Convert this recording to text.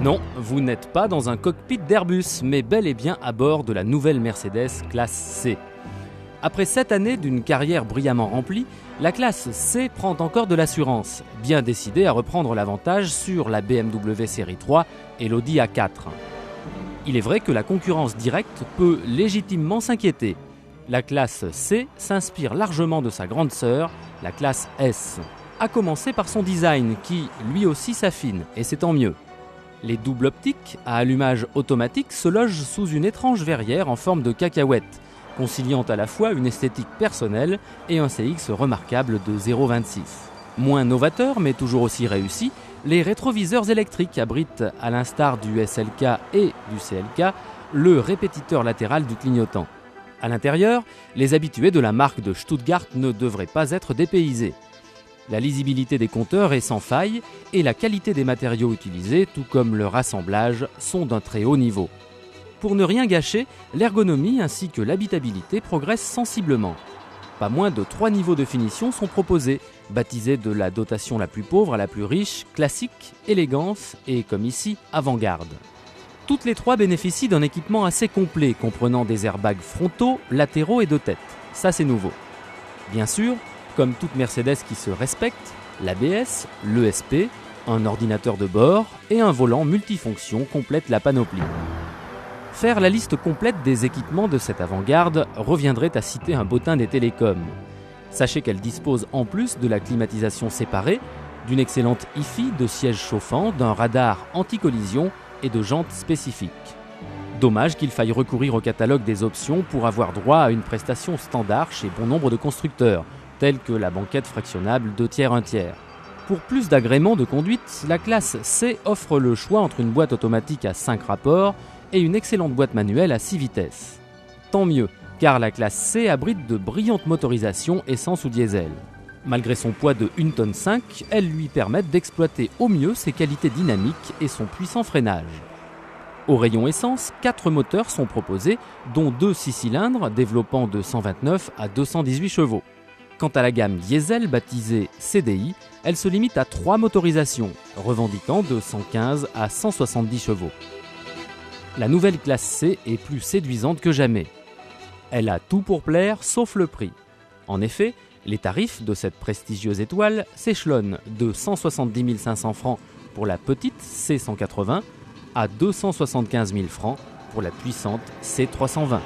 Non, vous n'êtes pas dans un cockpit d'Airbus, mais bel et bien à bord de la nouvelle Mercedes classe C. Après 7 années d'une carrière brillamment remplie, la classe C prend encore de l'assurance, bien décidée à reprendre l'avantage sur la BMW série 3 et l'Audi A4. Il est vrai que la concurrence directe peut légitimement s'inquiéter. La classe C s'inspire largement de sa grande sœur, la classe S. À commencer par son design qui, lui aussi, s'affine, et c'est tant mieux. Les doubles optiques à allumage automatique se logent sous une étrange verrière en forme de cacahuète, conciliant à la fois une esthétique personnelle et un CX remarquable de 0,26. Moins novateur mais toujours aussi réussi, les rétroviseurs électriques abritent, à l'instar du SLK et du CLK, le répétiteur latéral du clignotant. À l'intérieur, les habitués de la marque de Stuttgart ne devraient pas être dépaysés. La lisibilité des compteurs est sans faille et la qualité des matériaux utilisés, tout comme leur assemblage, sont d'un très haut niveau. Pour ne rien gâcher, l'ergonomie ainsi que l'habitabilité progressent sensiblement. Pas moins de 3 niveaux de finition sont proposés, baptisés de la dotation la plus pauvre à la plus riche, classique, élégance et, comme ici, avant-garde. Toutes les 3 bénéficient d'un équipement assez complet, comprenant des airbags frontaux, latéraux et de tête. Ça, c'est nouveau. Bien sûr, comme toute Mercedes qui se respecte, l'ABS, l'ESP, un ordinateur de bord et un volant multifonction complètent la panoplie. Faire la liste complète des équipements de cette avant-garde reviendrait à citer un bottin des télécoms. Sachez qu'elle dispose en plus de la climatisation séparée, d'une excellente hi-fi, de sièges chauffants, d'un radar anti-collision et de jantes spécifiques. Dommage qu'il faille recourir au catalogue des options pour avoir droit à une prestation standard chez bon nombre de constructeurs, tels que la banquette fractionnable 2/3/1/3. Pour plus d'agréments de conduite, la classe C offre le choix entre une boîte automatique à 5 rapports et une excellente boîte manuelle à 6 vitesses. Tant mieux, car la classe C abrite de brillantes motorisations essence ou diesel. Malgré son poids de 1,5 tonne, elles lui permettent d'exploiter au mieux ses qualités dynamiques et son puissant freinage. Au rayon essence, 4 moteurs sont proposés, dont 2 6 cylindres développant de 129 à 218 chevaux. Quant à la gamme diesel baptisée CDI, elle se limite à 3 motorisations, revendiquant de 115 à 170 chevaux. La nouvelle classe C est plus séduisante que jamais. Elle a tout pour plaire sauf le prix. En effet, les tarifs de cette prestigieuse étoile s'échelonnent de 170 500 francs pour la petite C180 à 275 000 francs pour la puissante C320.